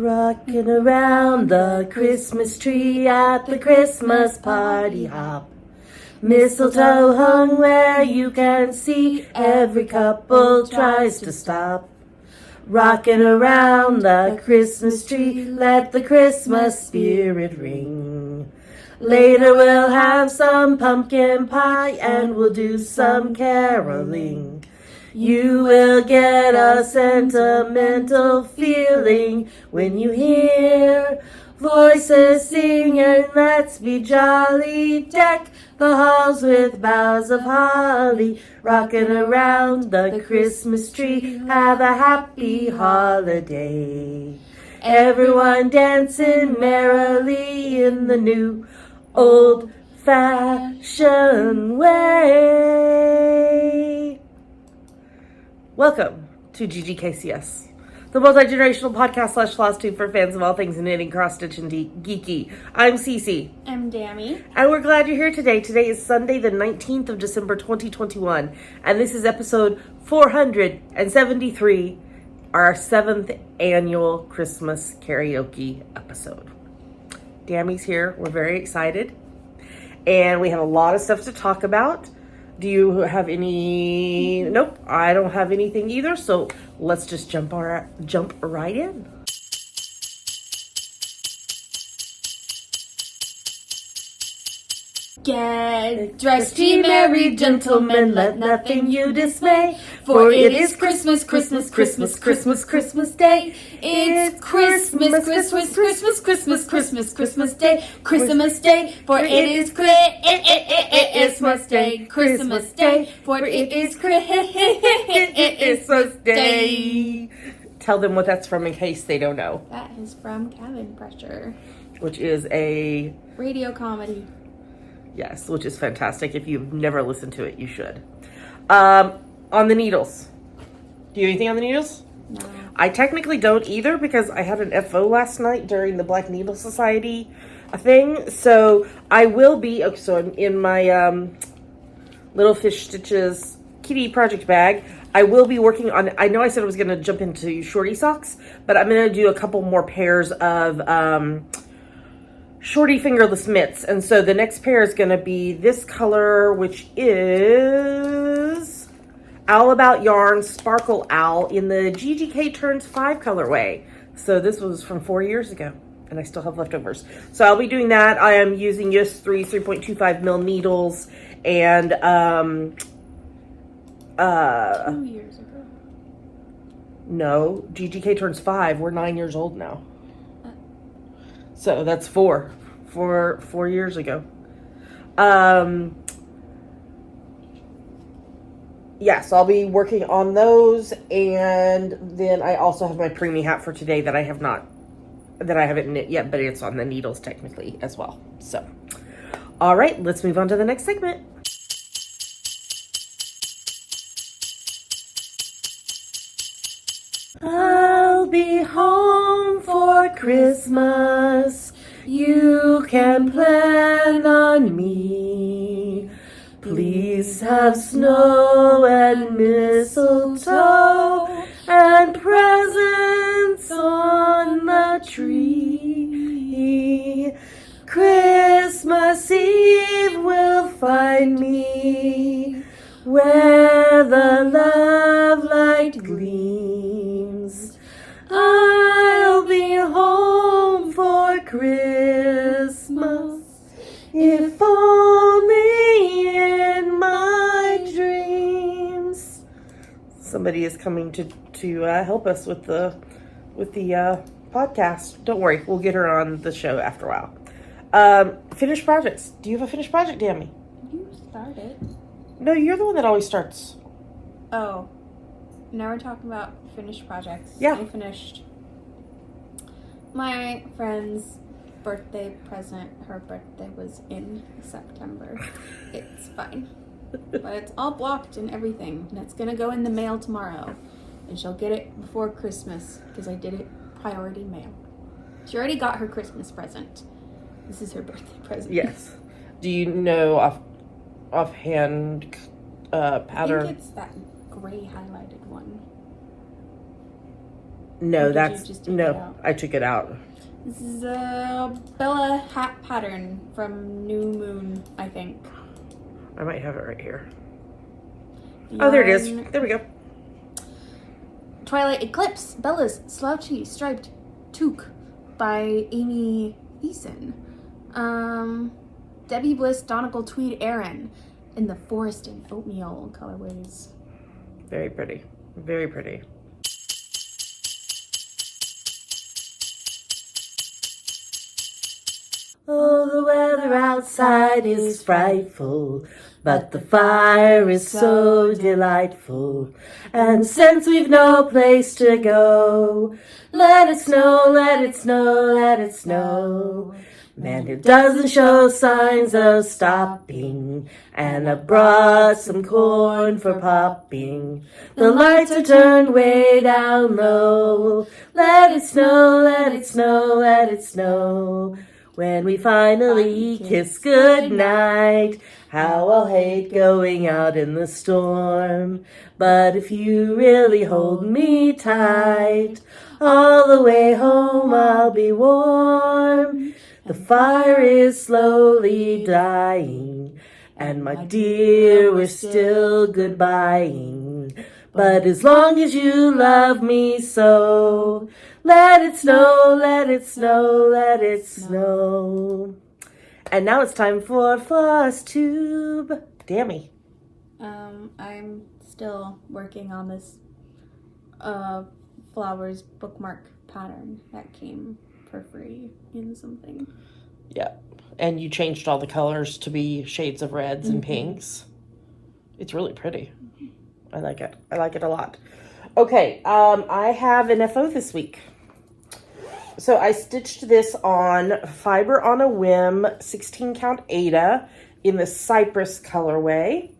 Rocking around the Christmas tree at the Christmas party hop. Mistletoe hung where you can see, every couple tries to stop. Rocking around the Christmas tree, let the Christmas spirit ring. Later we'll have some pumpkin pie and we'll do some caroling. You will get a sentimental feeling when you hear voices singing, let's be jolly, deck the halls with boughs of holly, rocking around the Christmas tree, have a happy holiday. Everyone dancing merrily in the new old-fashioned way. Welcome to GGKCS, the multi-generational podcast / FlossTube for fans of all things knitting, cross-stitch, and geeky. I'm Cece. I'm Dammy. And we're glad you're here today. Today is Sunday, the 19th of December, 2021. And this is episode 473, our 7th annual Christmas karaoke episode. Dammy's here. We're very excited. And we have a lot of stuff to talk about. Do you have any? Nope, I don't have anything either. So let's just jump right in. Get dressed, ye merry gentlemen, let nothing you dismay, for it is Christmas, Christmas, Christmas, Christmas, Christmas Day. It's Christmas, Christmas, Christmas, Christmas, Christmas, Christmas Day, Christmas Day, for it is Christmas Day, Christmas Day, for it is Christmas Day. Tell them what that's from in case they don't know. That is from Cabin Pressure, which is a radio comedy. Yes, which is fantastic. If you've never listened to it, you should. On the needles. Do you have anything on the needles? No. I technically don't either because I had an FO last night during the Black Needle Society thing. So I will be, so I'm in my Little Fish Stitches kitty project bag. I will be working on, I know I said I was going to jump into shorty socks, but I'm going to do a couple more pairs of shorty fingerless mitts. And so the next pair is going to be this color, which is Owl About Yarn Sparkle Owl in the GGK Turns 5 colorway. So this was from 4 years ago and I still have leftovers. So I'll be doing that. I am using just 3.25 mil needles and 2 years ago. No, GGK Turns 5. We're 9 years old now. So that's 4 years ago. Yes, I'll be working on those. And then I also have my preemie hat for today that I haven't knit yet, but it's on the needles technically as well. So, all right, let's move on to the next segment. I'll be home for Christmas. You can plan on me. Please have snow and mistletoe and presents on the tree. Christmas Eve will find me where the love light gleams. I'll be home for Christmas, if only in my dreams. Somebody is coming to help us with the podcast. Don't worry, we'll get her on the show after a while. Finished projects. Do you have a finished project, Dammy? You started. No, you're the one that always starts. Oh. Now we're talking about finished projects. Yeah. I finished my friend's birthday present. Her birthday was in September. It's fine. But it's all blocked and everything. And it's going to go in the mail tomorrow. And she'll get it before Christmas because I did it priority mail. She already got her Christmas present. This is her birthday present. Yes. Do you know offhand pattern? I think it's that gray highlighted one. No, Or did you that's, just take it no, out? I took it out. This is a Bella hat pattern from New Moon, I think. I might have it right here. Oh, there it is. Yarn- There we go. Twilight Eclipse, Bella's Slouchy Striped Toque by Amy Thiessen. Debbie Bliss Donegal Tweed Aran in the Forest and Oatmeal colorways. Very pretty. Very pretty. Oh, the weather outside is frightful, but the fire is so delightful. And since we've no place to go, let it snow, let it snow, let it snow. Man, it doesn't show signs of stopping, and I brought some corn for popping. The lights are turned way down low. Let it snow, let it snow, let it snow. When we finally kiss goodnight, how I'll hate going out in the storm. But if you really hold me tight, all the way home I'll be warm. The fire is slowly dying, and my dear, we're still goodbying. But as long as you love me so, let it snow, let it snow, let it snow. And now it's time for FlossTube. Dammy. I'm still working on this flowers bookmark pattern that came for free in something. Yeah. And you changed all the colors to be shades of reds and pinks. It's really pretty. I like it. I like it a lot. Okay, I have an FO this week. So I stitched this on Fiber on a Whim 16 count Aida in the Cypress colorway.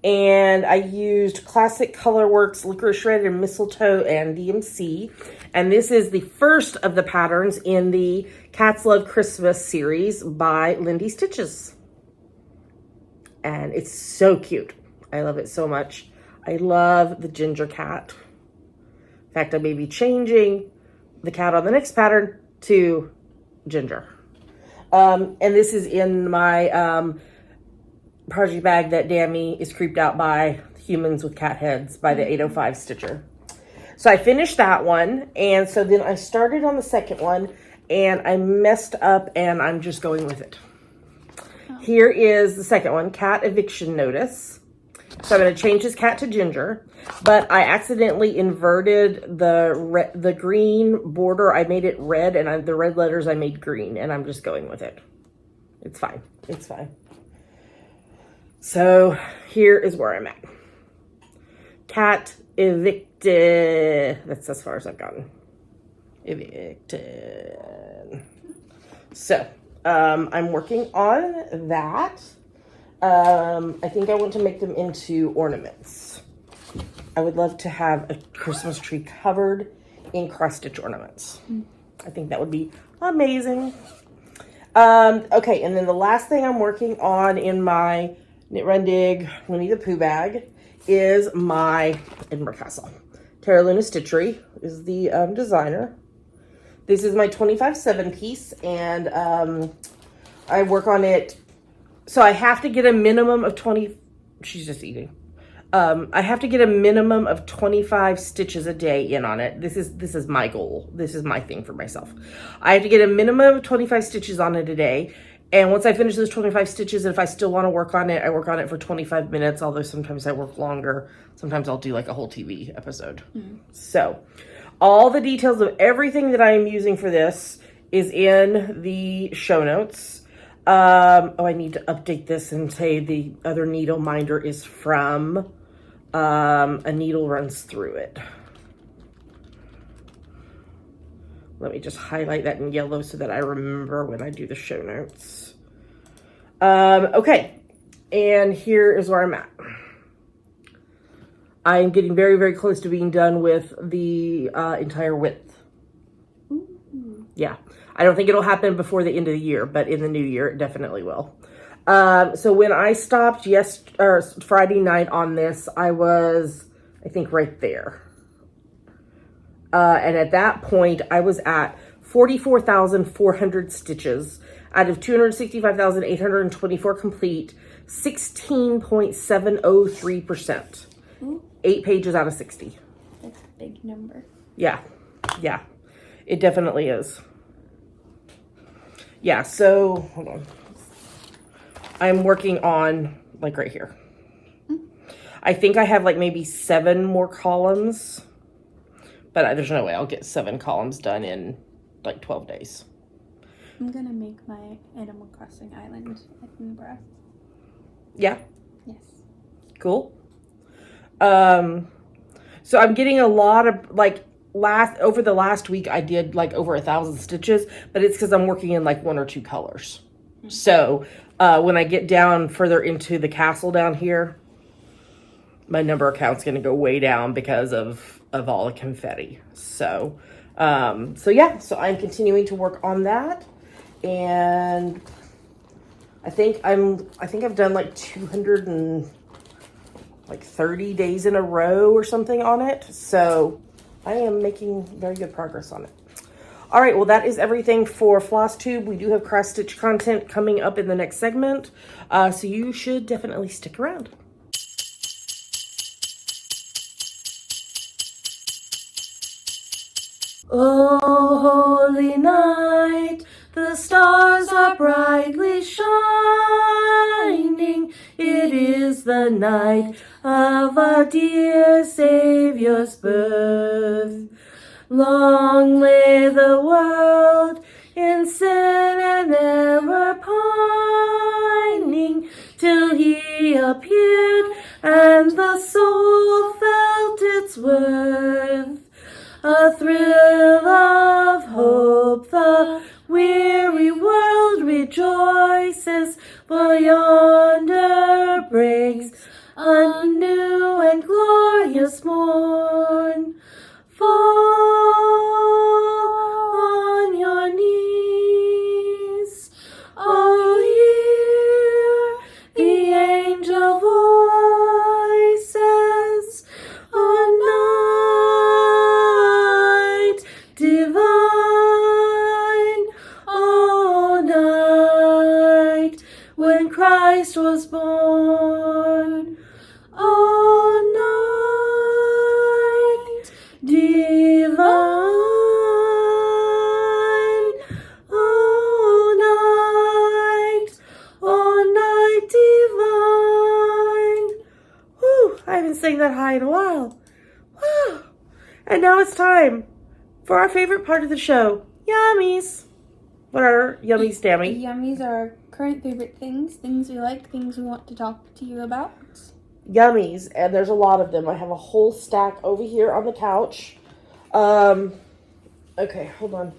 And I used Classic Colorworks Licorice Red and Mistletoe and DMC. And this is the first of the patterns in the Cats Love Christmas series by Lindy Stitches. And it's so cute. I love it so much. I love the ginger cat. In fact, I may be changing the cat on the next pattern to ginger. And this is in my project bag that Dammy is creeped out by humans with cat heads by the 805 stitcher. So I finished that one, and so then I started on the second one, and I messed up, and I'm just going with it. Here is the second one, Cat Eviction Notice. So I'm going to change this cat to ginger, but I accidentally inverted the green border. I made it red, and the red letters I made green, and I'm just going with it. It's fine. It's fine. So here is where I'm at. Cat evicted. That's as far as I've gotten. Evicted. So I'm working on that. I think I want to make them into ornaments. I would love to have a Christmas tree covered in cross-stitch ornaments. I think that would be amazing. Okay, and then the last thing I'm working on in my Knit Run Dig Winnie the Pooh bag is my Edinburgh Castle. Tara Luna Stitchery is the designer. This is my 25/7 piece, and I work on it. So I have to get a minimum of 20. She's just eating. I have to get a minimum of 25 stitches a day in on it. This is my goal. This is my thing for myself. I have to get a minimum of 25 stitches on it a day. And once I finish those 25 stitches, if I still want to work on it, I work on it for 25 minutes, although sometimes I work longer. Sometimes I'll do like a whole TV episode. So all the details of everything that I am using for this is in the show notes. I need to update this and say the other needle minder is from A Needle Runs Through It. Let me just highlight that in yellow so that I remember when I do the show notes. Okay, and here is where I'm at. I'm getting very, very close to being done with the entire width. Yeah, I don't think it'll happen before the end of the year, but in the new year, it definitely will. So when I stopped Friday night on this, I was, I think, right there. And at that point, I was at 44,400 stitches out of 265,824 complete, 16.703%. 8 pages out of 60. That's a big number. Yeah, it definitely is. Yeah, so hold on. I'm working on like right here. I think I have like maybe 7 more columns, but there's no way I'll get 7 columns done in like 12 days. I'm gonna make my Animal Crossing island at Nubra. Yeah. Yes. Cool. So I'm getting a lot of like over the last week I did like over 1,000 stitches, but it's because I'm working in like 1 or 2 colors. So when I get down further into the castle down here, my number count's going to go way down because of all the confetti. So yeah, so I'm continuing to work on that, and I think I've done like 230 days in a row or something on it. So I am making very good progress on it. All right, well, that is everything for FlossTube. We do have cross-stitch content coming up in the next segment, so you should definitely stick around. Oh, holy night, the stars are brightly shining. It is the night of our dear Savior's birth. Long lay the world in sin and error pining, till he appeared and the soul felt its worth. A thrill of hope, the weary world rejoices, for yonder breaks a new and glorious morn. Fall on your knees, oh, hear the angel voices, on night divine, oh, night when Christ was born, oh, night divine, oh, night divine. Whew, I haven't sang that high in a while. Whew. And now it's time for our favorite part of the show, Yummies. What are Yummies, Tammy? Yummies are our current favorite things we like, things we want to talk to you about. Yummies, and there's a lot of them. I have a whole stack over here on the couch. Okay, hold on.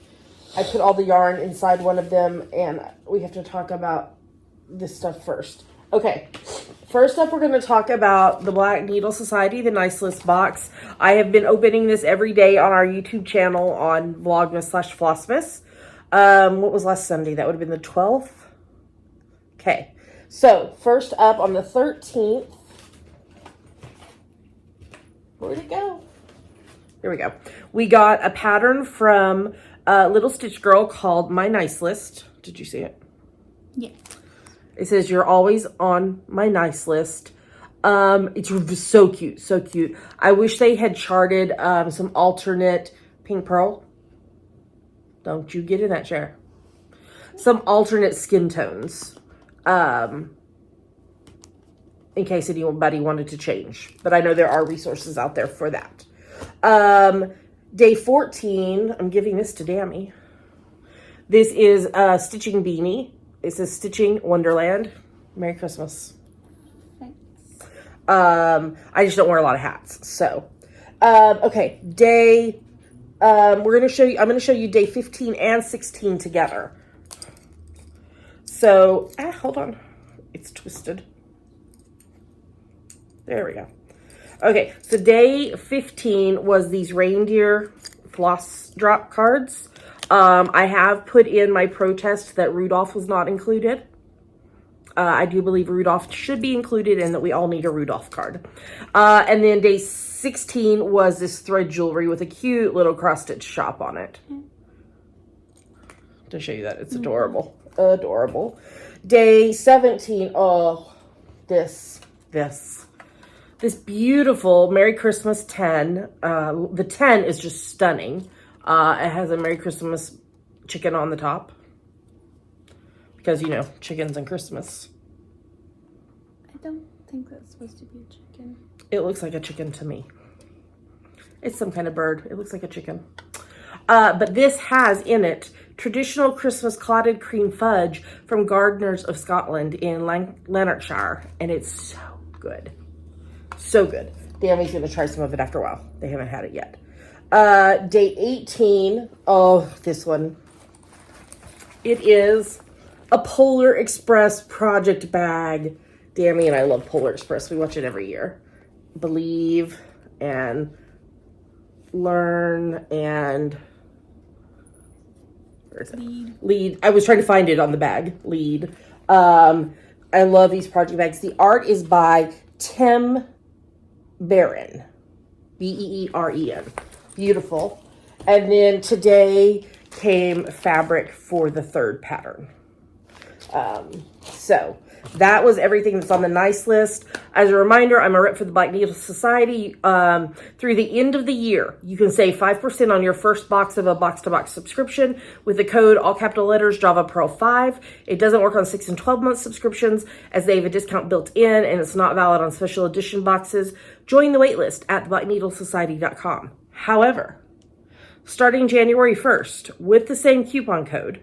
I put all the yarn inside one of them, and we have to talk about this stuff first. Okay, first up, we're going to talk about the Black Needle Society, the Nice List box. I have been opening this every day on our YouTube channel on Vlogmas/Flossmas. What was last Sunday? That would have been the 12th. Okay, so first up on the 13th, where'd it go? Here we go. We got a pattern from Little Stitch Girl called My Nice List. Did you see it? Yeah. It says, you're always on my nice list. It's so cute, so cute. I wish they had charted some alternate pink pearl. Don't you get in that chair. Some alternate skin tones. In case anybody wanted to change. But I know there are resources out there for that. Day 14, I'm giving this to Dammy. This is a stitching beanie. It says Stitching Wonderland. Merry Christmas. Thanks. I just don't wear a lot of hats. So, okay, I'm going to show you day 15 and 16 together. So, hold on. It's twisted. There we go. Okay, so day 15 was these reindeer floss drop cards. I have put in my protest that Rudolph was not included. I do believe Rudolph should be included and that we all need a Rudolph card. And then day 16 was this thread jewelry with a cute little cross-stitch shop on it. To show you that, it's adorable. Adorable. Day 17, oh, this beautiful Merry Christmas 10. The 10 is just stunning. It has a Merry Christmas chicken on the top. Because, you know, chickens and Christmas. I don't think that's supposed to be a chicken. It looks like a chicken to me. It's some kind of bird. It looks like a chicken. But this has in it traditional Christmas clotted cream fudge from Gardeners of Scotland in Lanarkshire. And it's so good. So good. Dammy's going to try some of it after a while. They haven't had it yet. Day 18. Oh, this one. It is a Polar Express project bag. Dammy and I love Polar Express. We watch it every year. Believe and learn and where is it? Lead. I was trying to find it on the bag. Lead. I love these project bags. The art is by Tim Beeren. Beeren. Beautiful. And then today came fabric for the third pattern. So that was everything that's on the nice list. As a reminder, I'm a rep for the Black Needle Society. Through the end of the year, you can save 5% on your first box of a box-to-box subscription with the code, all capital letters, Java Pearl 5. It doesn't work on 6 and 12-month subscriptions as they have a discount built in, and it's not valid on special edition boxes. Join the waitlist at theblackneedlesociety.com. However, starting January 1st, with the same coupon code,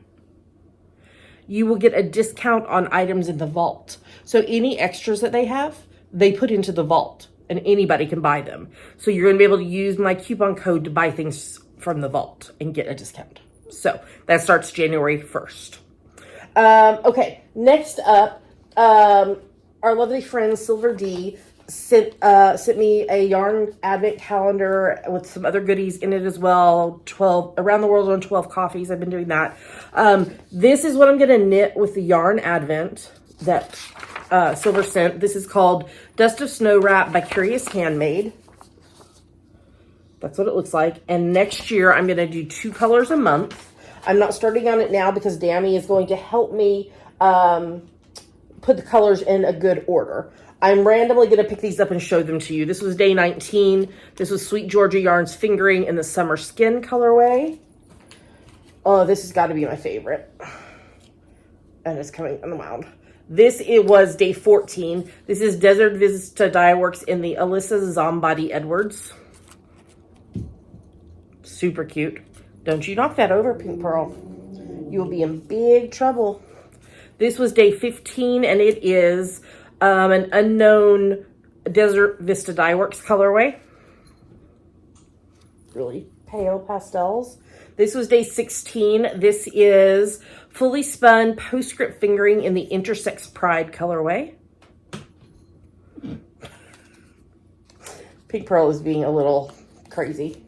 you will get a discount on items in the vault. So any extras that they have, they put into the vault and anybody can buy them. So you're gonna be able to use my coupon code to buy things from the vault and get a discount. So that starts January 1st. Okay, next up, our lovely friend Silver D sent me a yarn advent calendar with some other goodies in it as well. 12 around the world on 12 coffees. I've been doing that. This is what I'm going to knit with the yarn advent that Silver sent. This is called Dust of Snow Wrap by Curious Handmade. That's what it looks like. And next year I'm going to do 2 colors a month. I'm not starting on it now because Dammy is going to help me put the colors in a good order. I'm randomly going to pick these up and show them to you. This was day 19. This was Sweet Georgia Yarns Fingering in the Summer Skin colorway. Oh, this has got to be my favorite. And it's coming unwound. It was day 14. This is Desert Vista Dye Works in the Alyssa Zombody Edwards. Super cute. Don't you knock that over, Pink Pearl. You will be in big trouble. This was day 15, and it is an unknown Desert Vista Dye Works colorway. Really pale pastels. This was day 16. This is fully spun postscript fingering in the Intersex Pride colorway. Pink Pearl is being a little crazy.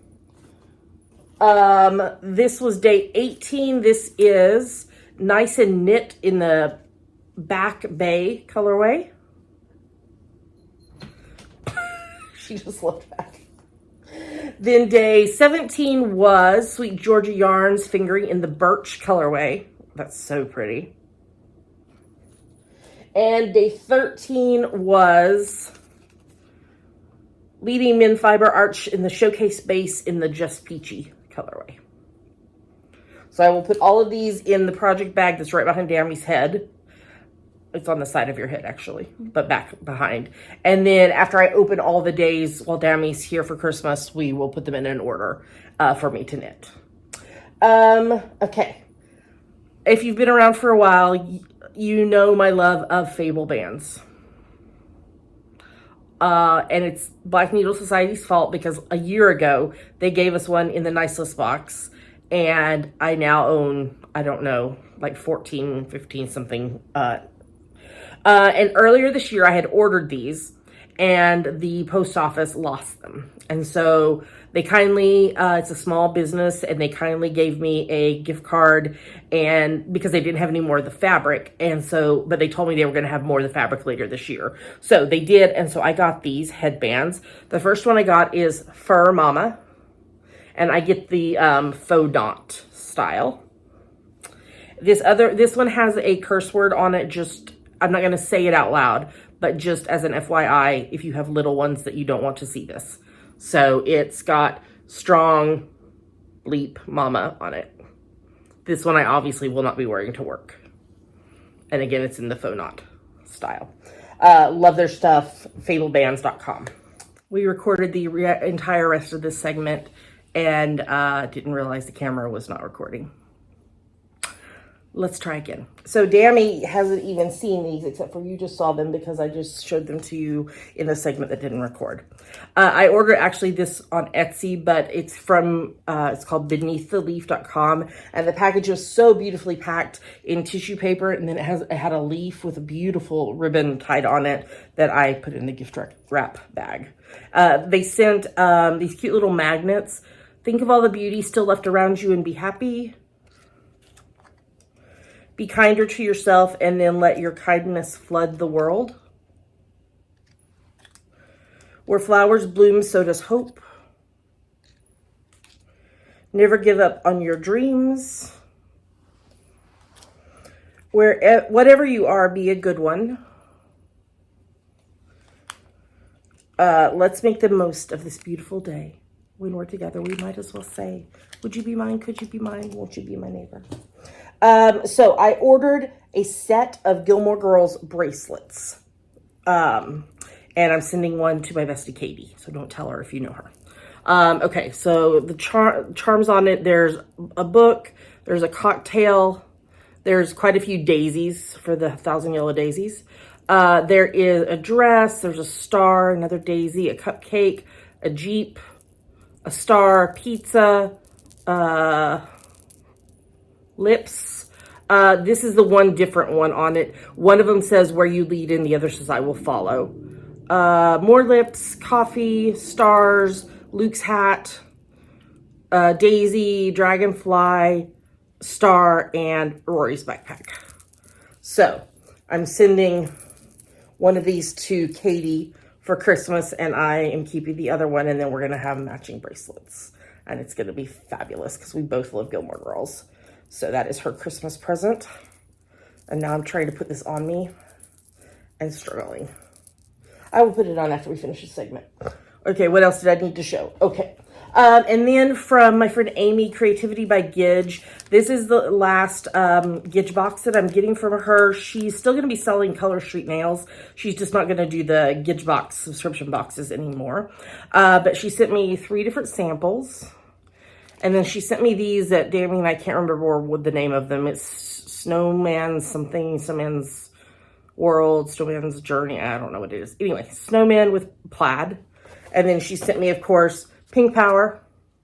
This was day 18. This is Nice and Knit in the Back Bay colorway. She just looked back. Then day 17 was Sweet Georgia Yarns Fingering in the Birch colorway. That's so pretty. And day 13 was Leading Min Fiber Arch in the Showcase Base in the Just Peachy colorway. So I will put all of these in the project bag that's right behind Dammy's head. It's on the side of your head, actually, but back behind. And then after I open all the days while Dammy's here for Christmas, we will put them in an order for me to knit. Okay. If you've been around for a while, you know my love of Fable bands. And it's Black Needle Society's fault because a year ago, they gave us one in the Nice List box. And I now own, I don't know, like 14, 15 something. And earlier this year, I had ordered these. and the post office lost them. And so they kindly, it's a small business, and they kindly gave me a gift card, and because they didn't have any more of the fabric. And so, but they told me they were going to have more of the fabric later this year. So they did. And so I got these headbands. The first one I got is Fur Mama, and I get the faux dot style. This one has a curse word on it. Just, I'm not going to say it out loud, but just as an FYI, if you have little ones that you don't want to see this. So it's got strong bleep mama on it. This one I obviously will not be wearing to work. And again, it's in the faux knot style. Love their stuff, fablebands.com. We recorded the entire rest of this segment and didn't realize the camera was not recording. Let's try again. So Dammy hasn't even seen these, except for you just saw them because I just showed them to you in a segment that didn't record. I ordered actually this on Etsy, but it's from, it's called beneaththeleaf.com. And the package was so beautifully packed in tissue paper. And then it had a leaf with a beautiful ribbon tied on it that I put in the gift wrap bag. They sent these cute little magnets. Think of all the beauty still left around you and be happy. Be kinder to yourself, and then let your kindness flood the world. Where flowers bloom, so does hope. Never give up on your dreams. Whatever you are, be a good one. Let's make the most of this beautiful day. When we're together, we might as well say, would you be mine? Could you be mine? Won't you be my neighbor? So I ordered a set of Gilmore Girls bracelets. And I'm sending one to my bestie Katie. So don't tell her if you know her. Okay, so the charms on it, there's a book, there's a cocktail, there's quite a few daisies for the 1,000 Yellow Daisies. There is a dress, there's a star, another daisy, a cupcake, a Jeep, a star, pizza, lips. This is the one different one on it. One of them says where you lead and the other says I will follow. More lips, coffee, stars, Luke's hat, Daisy, dragonfly, star, and Rory's backpack. So I'm sending one of these to Katie for Christmas, and I am keeping the other one, and then we're going to have matching bracelets. And it's going to be fabulous because we both love Gilmore Girls. So that is her Christmas present. And now I'm trying to put this on me and struggling. I will put it on after we finish this segment. Okay, what else did I need to show? Okay. And then from my friend Amy, Creativity by Gidge. This is the last Gidge box that I'm getting from her. She's still going to be selling Color Street nails. She's just not going to do the Gidge box subscription boxes anymore. But she sent me 3 different samples. And then she sent me these that, Dammy and I can't remember what the name of them. It's Snowman something, Snowman's World, Snowman's Journey. I don't know what it is. Anyway, Snowman with plaid. And then she sent me, of course, Pink Power,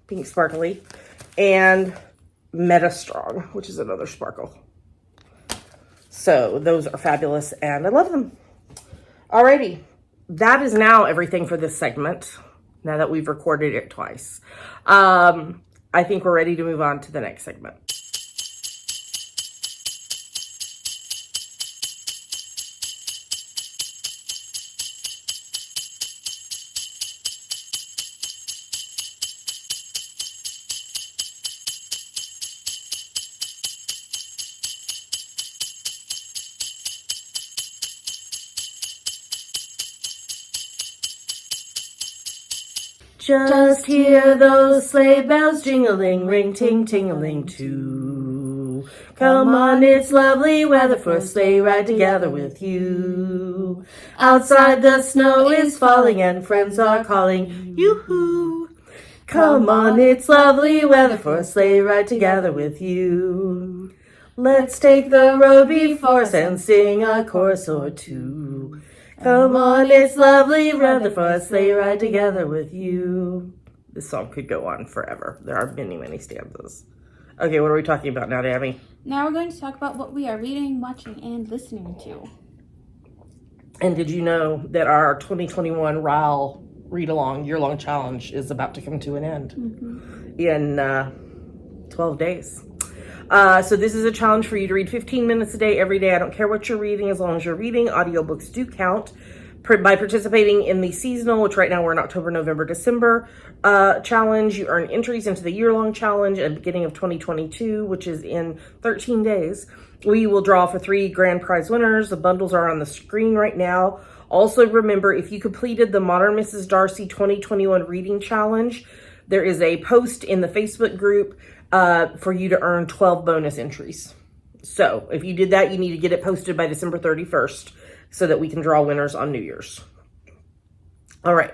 Pink Sparkly, and Meta Strong, which is another sparkle. So those are fabulous, and I love them. Alrighty, that is now everything for this segment, now that we've recorded it twice. I think we're ready to move on to the next segment. Just hear those sleigh bells jingling, ring, ting, tingling too. Come on, it's lovely weather for a sleigh ride together with you. Outside the snow is falling and friends are calling, yoo-hoo. Come on, it's lovely weather for a sleigh ride together with you. Let's take the road before us and sing a chorus or two. Come on, it's lovely weather for a sleigh ride together with you. This song could go on forever. There are many, many stanzas. Okay, what are we talking about now, Dammy? Now we're going to talk about what we are reading, watching, and listening to. And did you know that our 2021 RAL read-along year-long challenge is about to come to an end in 12 days? So this is a challenge for you to read 15 minutes a day, every day. I don't care what you're reading, as long as you're reading. Audiobooks do count. By participating in the seasonal, which right now we're in October, November, December challenge, you earn entries into the year-long challenge at the beginning of 2022, which is in 13 days. We will draw for 3 grand prize winners. The bundles are on the screen right now. Also, remember, if you completed the Modern Mrs. Darcy 2021 reading challenge, there is a post in the Facebook group for you to earn 12 bonus entries. So if you did that, you need to get it posted by December 31st so that we can draw winners on New Year's. All right.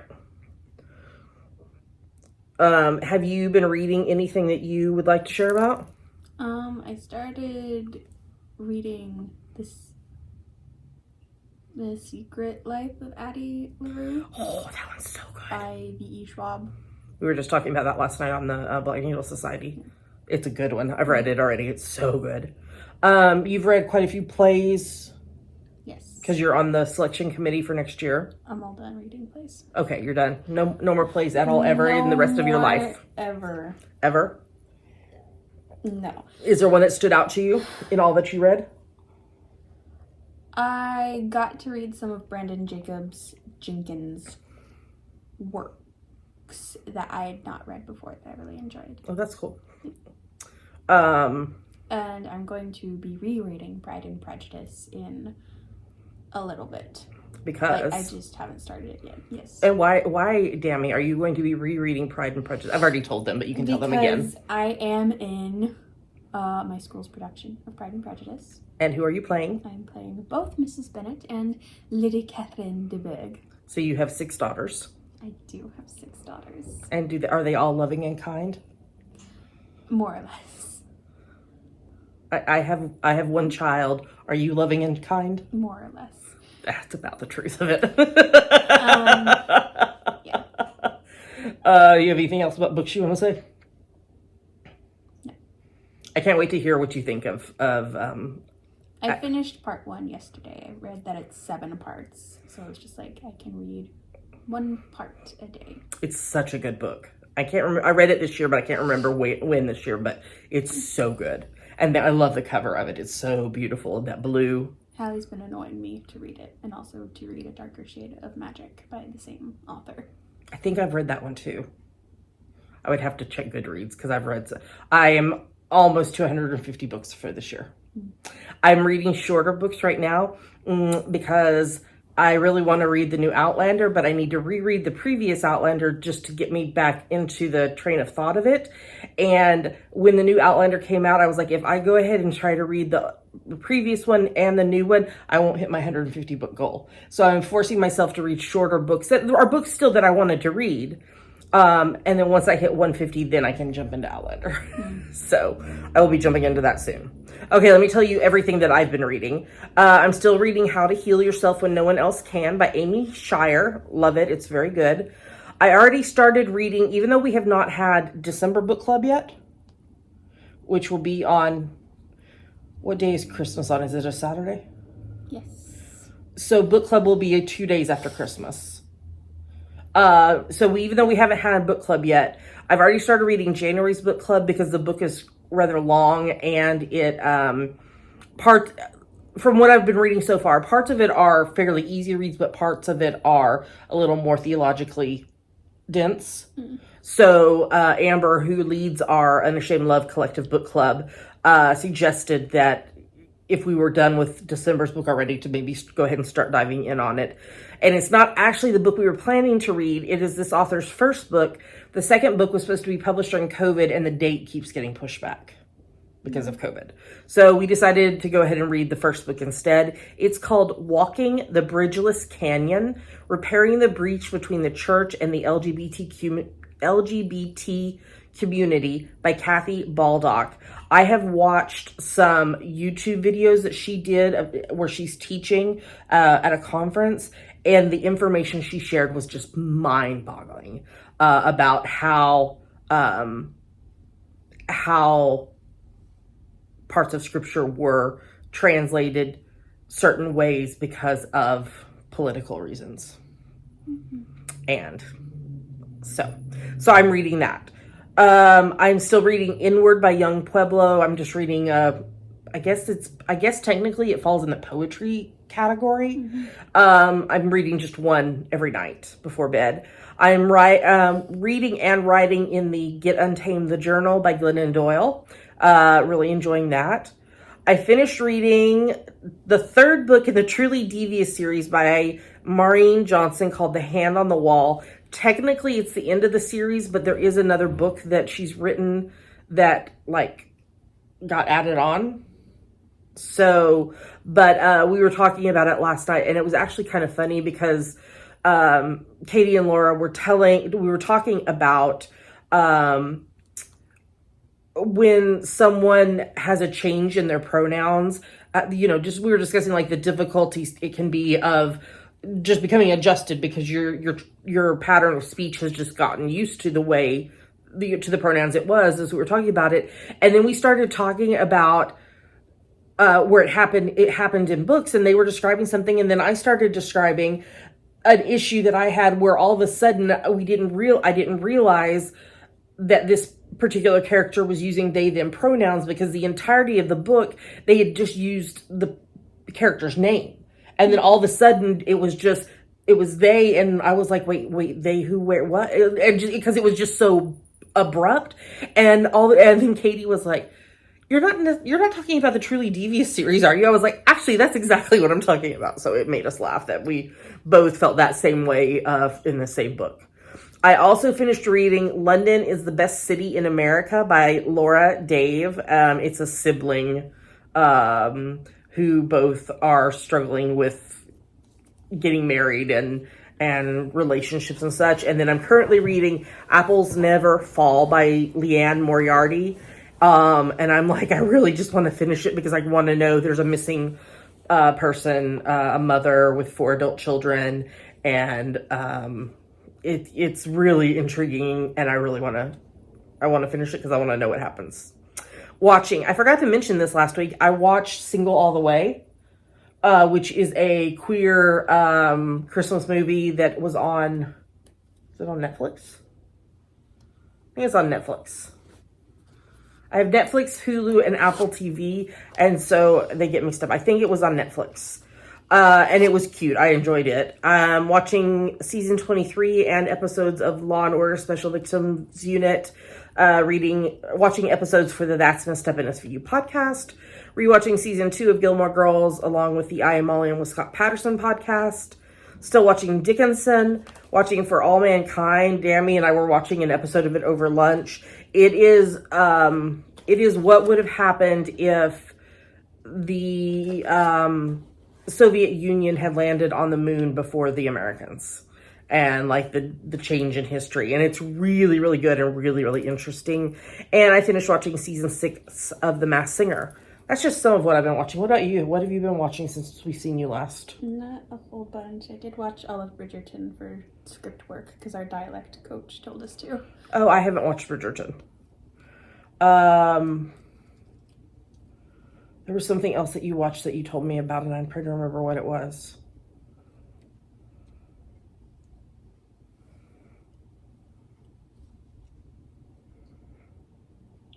Have you been reading anything that you would like to share about? I started reading The Secret Life of Addie LaRue. Oh, that one's so good. By V.E. Schwab. We were just talking about that last night on the Black Needle Society. It's a good one. I've read it already. It's so good. You've read quite a few plays. Yes. Because you're on the selection committee for next year. I'm all done reading plays. Okay, you're done. No more plays at all ever in the rest of your life. Ever. Ever? No. Is there one that stood out to you in all that you read? I got to read some of Brandon Jenkins' works that I had not read before that I really enjoyed. Oh, that's cool. And I'm going to be rereading Pride and Prejudice in a little bit. Because? I just haven't started it yet. Yes. And why, Dammy, are you going to be rereading Pride and Prejudice? I've already told them, but you can tell them again. Because I am in my school's production of Pride and Prejudice. And who are you playing? I'm playing both Mrs. Bennet and Lady Catherine de Bourgh. So you have 6 daughters. I do have 6 daughters. And are they all loving and kind? More or less. I have 1 child. Are you loving and kind? More or less. That's about the truth of it. Yeah. You have anything else about books you want to say? No. I can't wait to hear what you think of I finished part 1 yesterday. I read that it's 7 parts. So it's just like I can read 1 part a day. It's such a good book. I can't remember. I read it this year, but I can't remember when this year, but it's so good. And I love the cover of it. It's so beautiful. That blue. Hallie's been annoying me to read it, and also to read A Darker Shade of Magic by the same author. I think I've read that one too. I would have to check Goodreads because I am almost to 150 books for this year. I'm reading shorter books right now because I really want to read the new Outlander, but I need to reread the previous Outlander just to get me back into the train of thought of it. And when the new Outlander came out, I was like, if I go ahead and try to read the previous one and the new one, I won't hit my 150 book goal. So I'm forcing myself to read shorter books that are books still that I wanted to read. And then once I hit 150, then I can jump into Outlander. So I will be jumping into that soon. Okay, let me tell you everything that I've been reading. I'm still reading How to Heal Yourself When No One Else Can by Amy Shire. Love it. It's very good. I already started reading, even though we have not had December book club yet, which will be on, what day is Christmas on? Is it a Saturday? Yes. So book club will be 2 days after Christmas. Even though we haven't had a book club yet, I've already started reading January's book club because the book is rather long, and it from what I've been reading so far, parts of it are fairly easy reads, but parts of it are a little more theologically dense. So Amber, who leads our Unashamed Love Collective book club, suggested that if we were done with December's book already, to maybe go ahead and start diving in on it. And it's not actually the book we were planning to read. It is this author's first book. The second book was supposed to be published during COVID, and the date keeps getting pushed back because of COVID. So we decided to go ahead and read the first book instead. It's called Walking the Bridgeless Canyon, Repairing the Breach Between the Church and the LGBT Community by Kathy Baldock. I have watched some YouTube videos that she did where she's teaching at a conference, and the information she shared was just mind-boggling about how parts of scripture were translated certain ways because of political reasons. And so I'm reading that. I'm still reading Inward by Young Pueblo. I'm just reading, I guess technically it falls in the poetry category. I'm reading just one every night before bed. I'm reading and writing in the Get Untamed the Journal by Glennon Doyle. Really enjoying that. I finished reading the third book in the Truly Devious series by Maureen Johnson called The Hand on the Wall. Technically, it's the end of the series, but there is another book that she's written that, like, got added on. So, but we were talking about it last night, and it was actually kind of funny because Katie and Laura we were talking about when someone has a change in their pronouns, we were discussing like the difficulties it can be of just becoming adjusted because your pattern of speech has just gotten used to the way to the pronouns it was as we were talking about it. And then we started talking about where it happened in books, and they were describing something, and then I started describing an issue that I had where all of a sudden I didn't realize that this particular character was using they them pronouns, because the entirety of the book they had just used the character's name, and then all of a sudden it was they, and I was like, wait, they, who, where, what? And just because it was just so abrupt, and then Katie was like, you're not talking about the Truly Devious series, are you? I was like, actually, that's exactly what I'm talking about. So it made us laugh that we both felt that same way in the same book. I also finished reading London is the Best City in America by Laura Dave. It's a sibling who both are struggling with getting married and relationships and such. And then I'm currently reading Apples Never Fall by Leanne Moriarty. And I'm like, I really just want to finish it because I want to know there's a missing person, a mother with 4 adult children, and it's really intriguing, and I want to finish it because I want to know what happens. Watching, I forgot to mention this last week, I watched Single All the Way, which is a queer Christmas movie that was on, is it on Netflix? I think it's on Netflix. I have Netflix, Hulu, and Apple TV, and so they get mixed up. I think it was on Netflix. And it was cute. I enjoyed it. I'm watching season 23 and episodes of Law and Order Special Victims Unit, watching episodes for the That's Messed Up in SVU podcast, rewatching season 2 of Gilmore Girls, along with the I Am Molly and with Scott Patterson podcast, still watching Dickinson, watching For All Mankind. Dammy and I were watching an episode of it over lunch. It is what would have happened if the Soviet Union had landed on the moon before the Americans, and like the change in history. And it's really, really good and really, really interesting. And I finished watching season 6 of The Masked Singer. That's just some of what I've been watching. What about you? What have you been watching since we've seen you last? Not a whole bunch. I did watch all of Bridgerton for script work because our dialect coach told us to. Oh, I haven't watched Bridgerton. There was something else that you watched that you told me about, and I'm trying to remember what it was.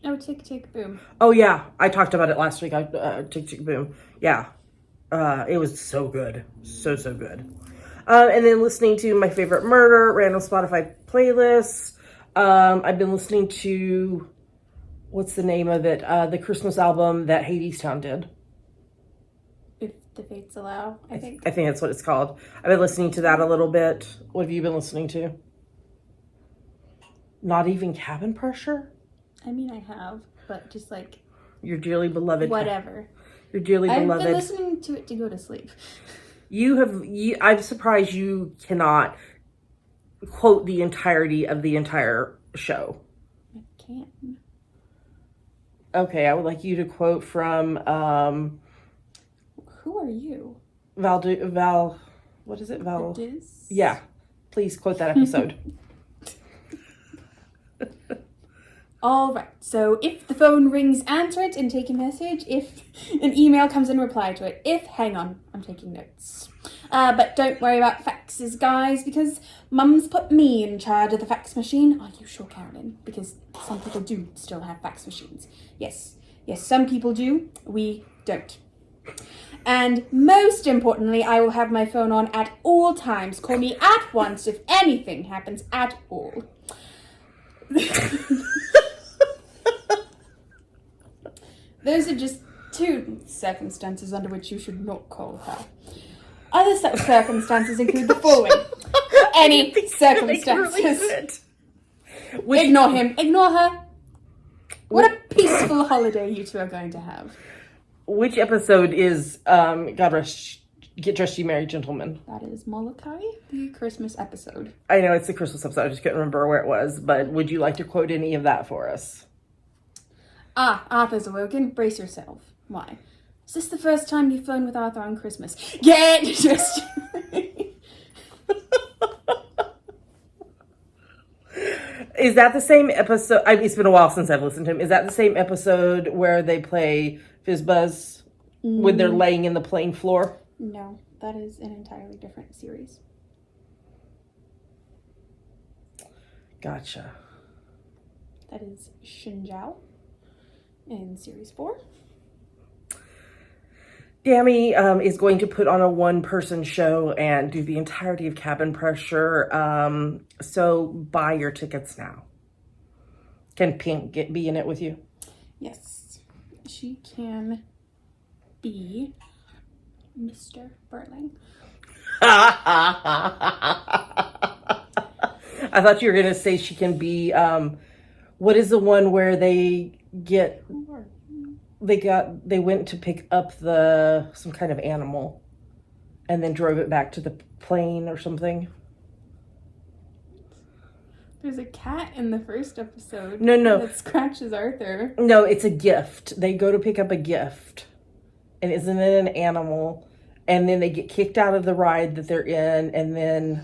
Oh, Tick Tick Boom. Oh, yeah. I talked about it last week. Tick Tick Boom. Yeah. It was so good. So good. And then listening to My Favorite Murder, random Spotify playlists. I've been listening to, what's the name of it? The Christmas album that Hadestown did. If the Fates Allow, I think. I think that's what it's called. I've been listening to that a little bit. What have you been listening to? Not even Cabin Pressure? I mean, I have, but just like... Your dearly beloved... Whatever. Your dearly beloved... I've been listening to it to go to sleep. I'm surprised you cannot quote the entirety of the entire show. I can. Okay, I would like you to quote from... Who are you? What is it? Diz? Yeah. Please quote that episode. All right. So if the phone rings, answer it and take a message. If an email comes in, reply to it. Hang on, I'm taking notes. But don't worry about faxes, guys, because Mum's put me in charge of the fax machine. Are you sure, Carolyn? Because some people do still have fax machines. Yes, some people do. We don't. And most importantly, I will have my phone on at all times. Call me at once if anything happens at all. Those are just 2 circumstances under which you should not call her. Other such circumstances include the following. Any circumstances. Ignore him. Ignore her. What a peaceful holiday you two are going to have. Which episode is Get Dressed, You Merry Gentlemen? That is Molokai, the Christmas episode. I know it's the Christmas episode. I just couldn't remember where it was. But would you like to quote any of that for us? Arthur's awoken. Brace yourself. Why? Is this the first time you've flown with Arthur on Christmas? Get dressed. Is that the same episode? It's been a while since I've listened to him. Is that the same episode where they play Fizzbuzz when they're laying in the plain floor? No, that is an entirely different series. Gotcha. That is Shinjiao in series 4. Dammy is going to put on a one-person show and do the entirety of Cabin Pressure. So buy your tickets now. Can Pink be in it with you? Yes, she can be Mr. Burling. I thought you were going to say she can be, what is the one where they went to pick up some kind of animal and then drove it back to the plane or something. There's a cat in the first episode. No. That scratches Arthur. No, it's a gift. They go to pick up a gift. And isn't it an animal? And then they get kicked out of the ride that they're in, and then...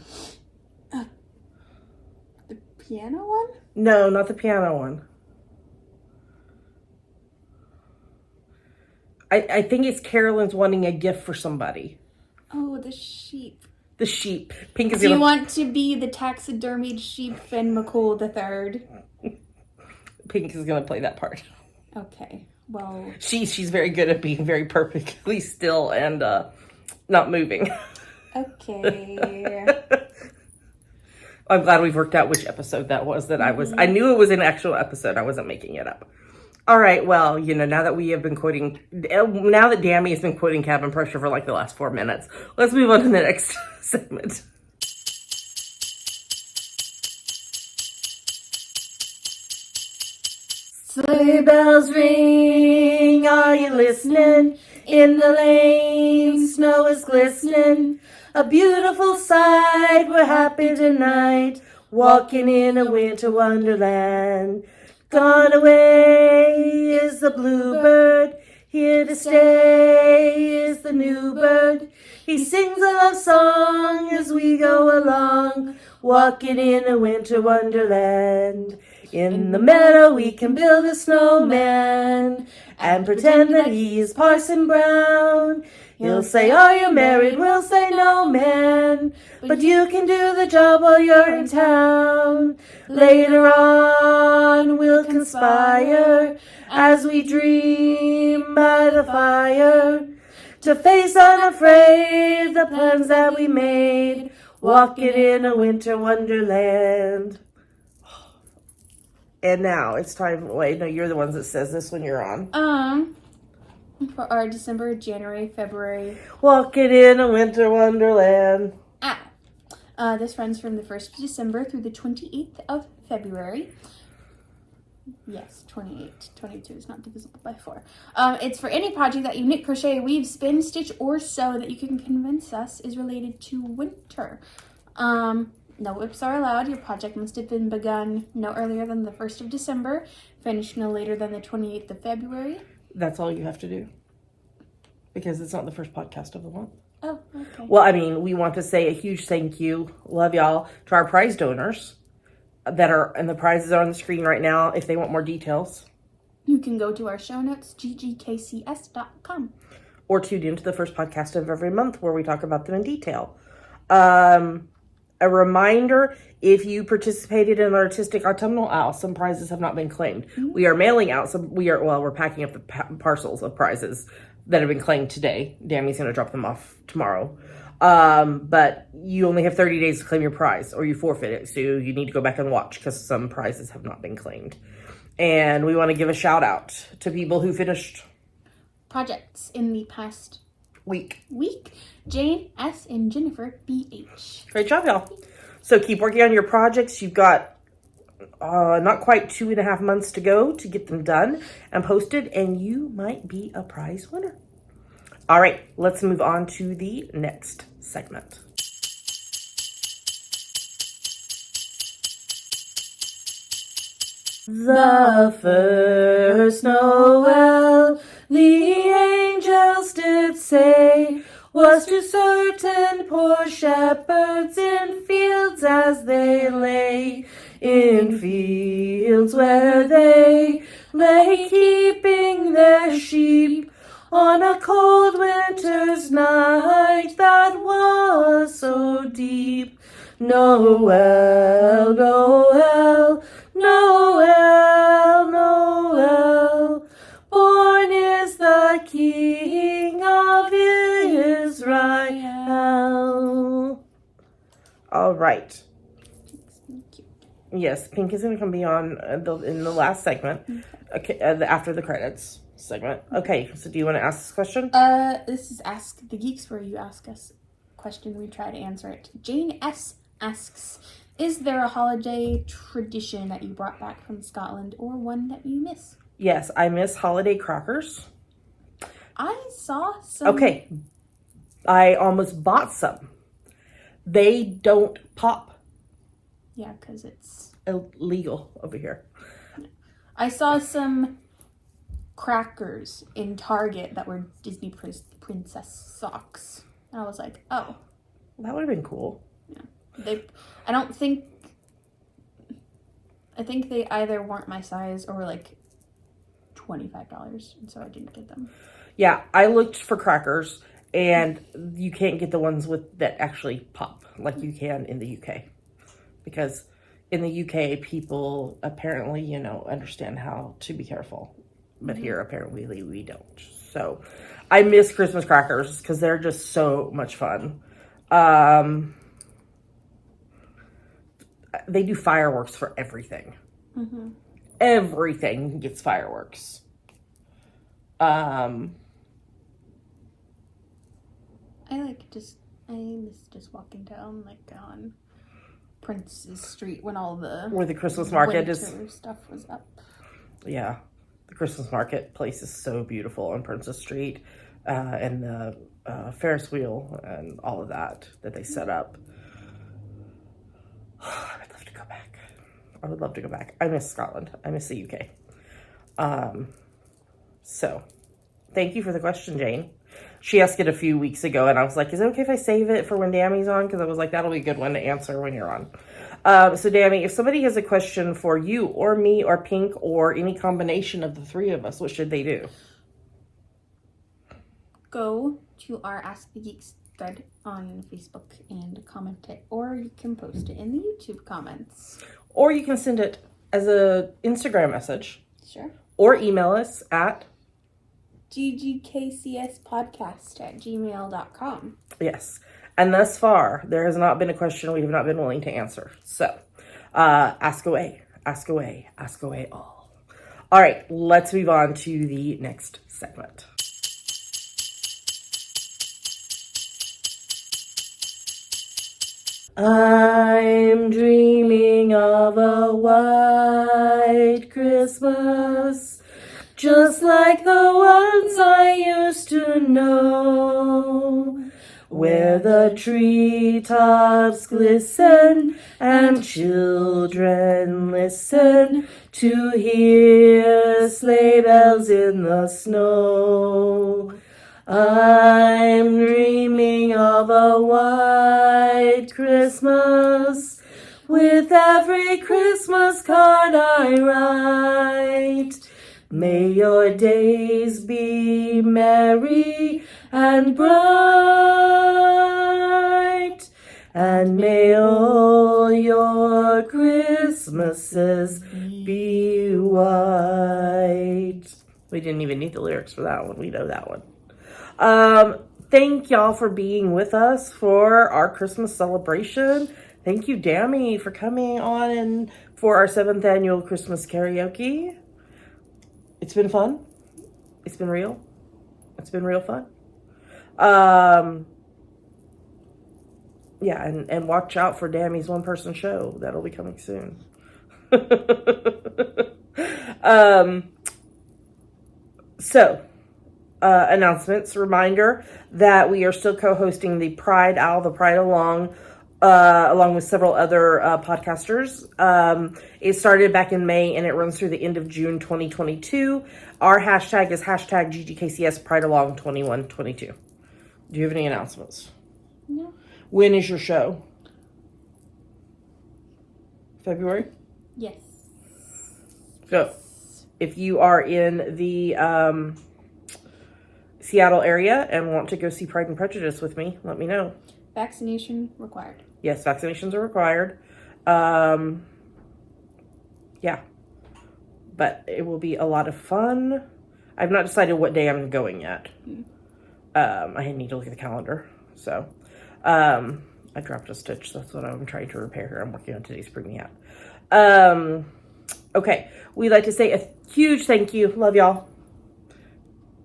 The piano one? No, not the piano one. I think it's Carolyn's wanting a gift for somebody. Oh, the sheep. The sheep. Pink is Do you want to be the taxidermied sheep Finn McCool III? Pink is going to play that part. Okay, well... She's very good at being very perfectly still and not moving. Okay. I'm glad we've worked out which episode that was that I knew it was an actual episode. I wasn't making it up. All right, well, now that we have been quoting, now that Dammy has been quoting Cabin Pressure for like the last 4 minutes, let's move on to the next segment. Sleigh bells ring, are you listening? In the lane, snow is glistening. A beautiful sight, we're happy tonight, walking in a winter wonderland. Gone away is the bluebird, here to stay is the new bird. He sings a love song as we go along, walking in a winter wonderland. In the meadow we can build a snowman and pretend that he is Parson Brown. He'll say, are you married? We'll say, no, man. But you can do the job while you're in town. Later on, we'll conspire as we dream by the fire to face unafraid the plans that we made, walking in a winter wonderland. And now it's time. Wait, no, you're the ones that says this when you're on. For our December, January, February. Walking in a winter wonderland. This runs from the 1st of December through the 28th of February. Yes, 28. 22 is not divisible by 4. It's for any project that you knit, crochet, weave, spin, stitch, or sew that you can convince us is related to winter. No whips are allowed. Your project must have been begun no earlier than the 1st of December, finished no later than the 28th of February. That's all you have to do. Because it's not the first podcast of the month. Oh, okay. Well, I mean, we want to say a huge thank you, love y'all, to our prize donors that are, and the prizes are on the screen right now if they want more details. You can go to our show notes, ggkcs.com. or tune into the first podcast of every month where we talk about them in detail. A reminder, if you participated in the Artistic Autumnal Owl, some prizes have not been claimed. We are mailing out some, we're packing up the parcels of prizes that have been claimed today. Dammy's going to drop them off tomorrow. But you only have 30 days to claim your prize or you forfeit it. So you need to go back and watch because some prizes have not been claimed. And we want to give a shout out to people who finished projects in the past week. Jane S. and Jennifer B.H. Great job, y'all. So keep working on your projects. You've got not quite 2.5 months to go to get them done and posted, and you might be a prize winner. All right, let's move on to the next segment. The first Noel, the angels did say, was to certain poor shepherds in fields as they lay, in fields where they lay keeping their sheep on a cold winter's night that was so deep. Noel, Noel, Noel, Noel, born is the King of Israel. All right. Yes, Pink is going to come be on in the last segment, okay, after the credits segment. Okay, so do you want to ask this question? This is Ask the Geeks, where you ask us a question, we try to answer it. Jane S. asks, is there a holiday tradition that you brought back from Scotland or one that you miss? Yes, I miss holiday crackers. I saw some. Okay, I almost bought some. They don't pop. Yeah, because it's illegal over here. I saw some crackers in Target that were Disney princess socks. And I was like, oh. That would have been cool. Yeah. I think they either weren't my size or were like $25, and so I didn't get them. Yeah, I looked for crackers, and you can't get the ones that actually pop like you can in the UK. Because in the UK, people apparently, understand how to be careful. But here, apparently, we don't. So, I miss Christmas crackers because they're just so much fun. They do fireworks for everything. Mm-hmm. Everything gets fireworks. I miss just walking down on Prince's Street when all the where the Christmas market stuff was up. Yeah, the Christmas market place is so beautiful on Princess Street, and the Ferris wheel and all of that they set up. I would love to go back. I would love to go back. I miss Scotland. I miss the UK. So, thank you for the question, Jane. She asked it a few weeks ago, and I was like, is it okay if I save it for when Dammy's on? Because I was like, that'll be a good one to answer when you're on. So, Dammy, if somebody has a question for you or me or Pink or any combination of the three of us, what should they do? Go to our Ask the Geeks thread on Facebook and comment it, or you can post it in the YouTube comments. Or you can send it as an Instagram message. Sure. Or email us at ggkcspodcast@gmail.com. Yes. And thus far, there has not been a question we have not been willing to answer. So, ask away, ask away, ask away all. All right, let's move on to the next segment. I'm dreaming of a white Christmas, just like the ones I used to know, where the treetops glisten and children listen to hear sleigh bells in the snow. I'm dreaming of a white Christmas, with every Christmas card I write. May your days be merry and bright, and may all your Christmases be white. We didn't even need the lyrics for that one. We know that one. Thank y'all for being with us for our Christmas celebration. Thank you, Dammy, for coming on and for our 7th annual Christmas karaoke. It's been fun. It's been real. It's been real fun. Yeah, and watch out for Dammy's one-person show. That'll be coming soon. Announcements. Reminder that we are still co-hosting the Pride Along with several other podcasters. It started back in May and it runs through the end of June 2022. Our hashtag is hashtag GGKCS Pride Along 2122. Do you have any announcements? No. When is your show? February? Yes. So, if you are in the Seattle area and want to go see Pride and Prejudice with me, let me know. Vaccination required. Yes, vaccinations are required. Yeah. But it will be a lot of fun. I've not decided what day I'm going yet. I need to look at the calendar. So, I dropped a stitch. That's what I'm trying to repair here. I'm working on today's Bring Me Out. Okay. We'd like to say a huge thank you. Love y'all.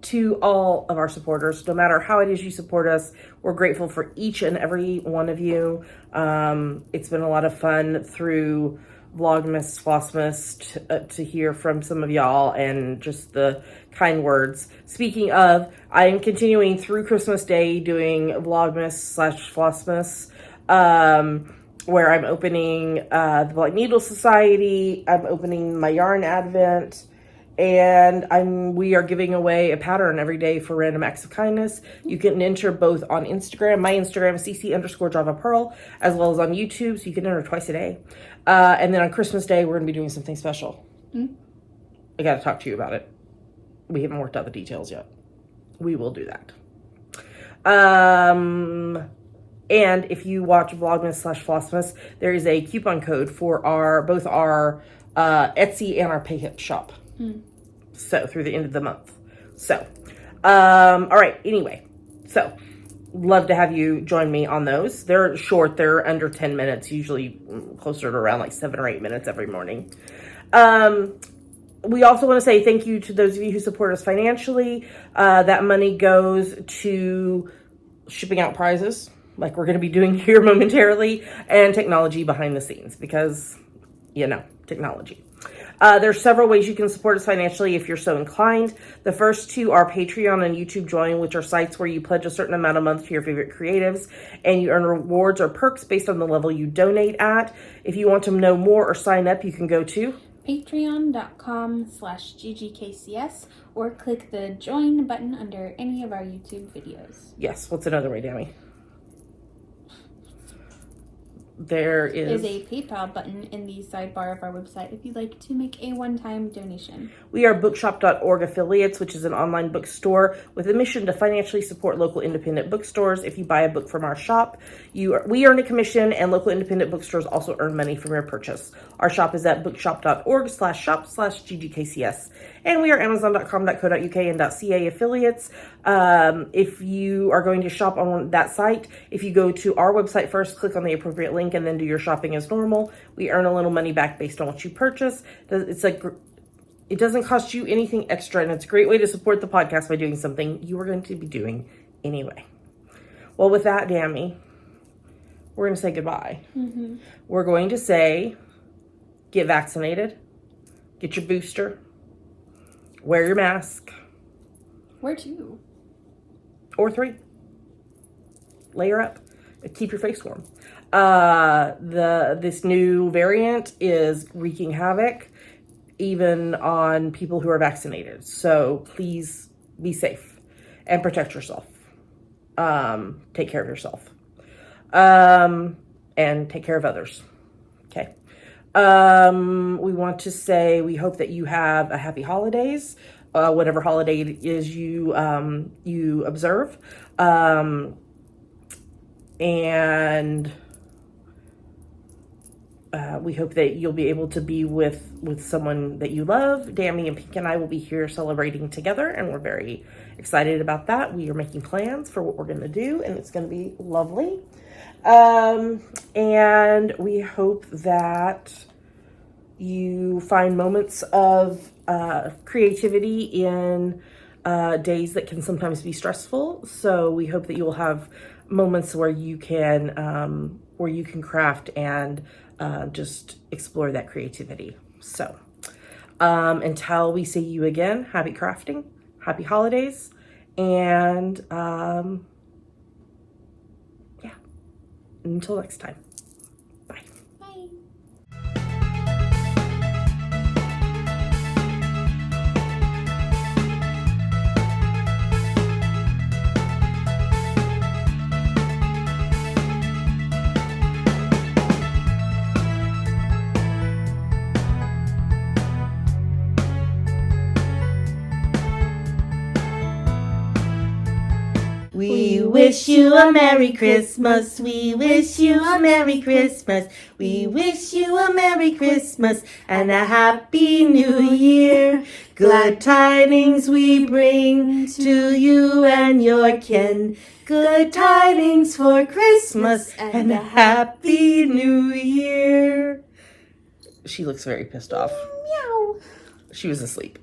To all of our supporters, no matter how it is you support us, we're grateful for each and every one of you. It's been a lot of fun through Vlogmas, Flossmas to hear from some of y'all and just the kind words. Speaking of, I am continuing through Christmas Day doing Vlogmas/Flossmas, where I'm opening the Black Needle Society. I'm opening my yarn advent. And we are giving away a pattern every day for random acts of kindness. You can enter both on Instagram. My Instagram is cc_javapearl, as well as on YouTube. So you can enter twice a day. And then on Christmas Day, we're going to be doing something special. I got to talk to you about it. We haven't worked out the details yet. We will do that. And if you watch Vlogmas/Flossmas, there is a coupon code for both our Etsy and our PayHip shop. So through the end of the month. So, all right. Anyway, so love to have you join me on those. They're short. They're under 10 minutes, usually closer to around like 7 or 8 minutes every morning. We also want to say thank you to those of you who support us financially. That money goes to shipping out prizes like we're going to be doing here momentarily, and technology behind the scenes because, technology. There's several ways you can support us financially if you're so inclined. The first two are Patreon and YouTube Join, which are sites where you pledge a certain amount a month to your favorite creatives, and you earn rewards or perks based on the level you donate at. If you want to know more or sign up, you can go to patreon.com/ggkcs or click the join button under any of our YouTube videos. Yes. What's another way, Dammy? There is a PayPal button in the sidebar of our website if you'd like to make a one-time donation. We are bookshop.org affiliates, which is an online bookstore with a mission to financially support local independent bookstores. If you buy a book from our shop, we earn a commission, and local independent bookstores also earn money from your purchase. Our shop is at bookshop.org/shop/GGKCS. And we are amazon.com.co.uk and .ca affiliates. If you are going to shop on that site, if you go to our website first, click on the appropriate link, and then do your shopping as normal, we earn a little money back based on what you purchase. It's like, it doesn't cost you anything extra, and it's a great way to support the podcast by doing something you are going to be doing anyway. Well, with that, Dammy, we're going to say goodbye. We're going to say, get vaccinated, get your booster, wear your mask. Wear 2. Or 3. Layer up. Keep your face warm. This new variant is wreaking havoc even on people who are vaccinated. So please be safe and protect yourself. Take care of yourself. And take care of others. Okay. We want to say we hope that you have a happy holidays, whatever holiday it is you observe. And we hope that you'll be able to be with someone that you love. Dammy and Pink and I will be here celebrating together, and we're very excited about that. We are making plans for what we're going to do, and it's going to be lovely. And we hope that you find moments of creativity in days that can sometimes be stressful. So we hope that you will have moments where you can craft and just explore that creativity. So until we see you again, happy crafting, happy holidays, and yeah, until next time. Bye. Bye. We wish you a Merry Christmas. We wish you a Merry Christmas. We wish you a Merry Christmas and a Happy New Year. Glad tidings we bring to you and your kin. Good tidings for Christmas and a Happy New Year. She looks very pissed off. Meow. She was asleep.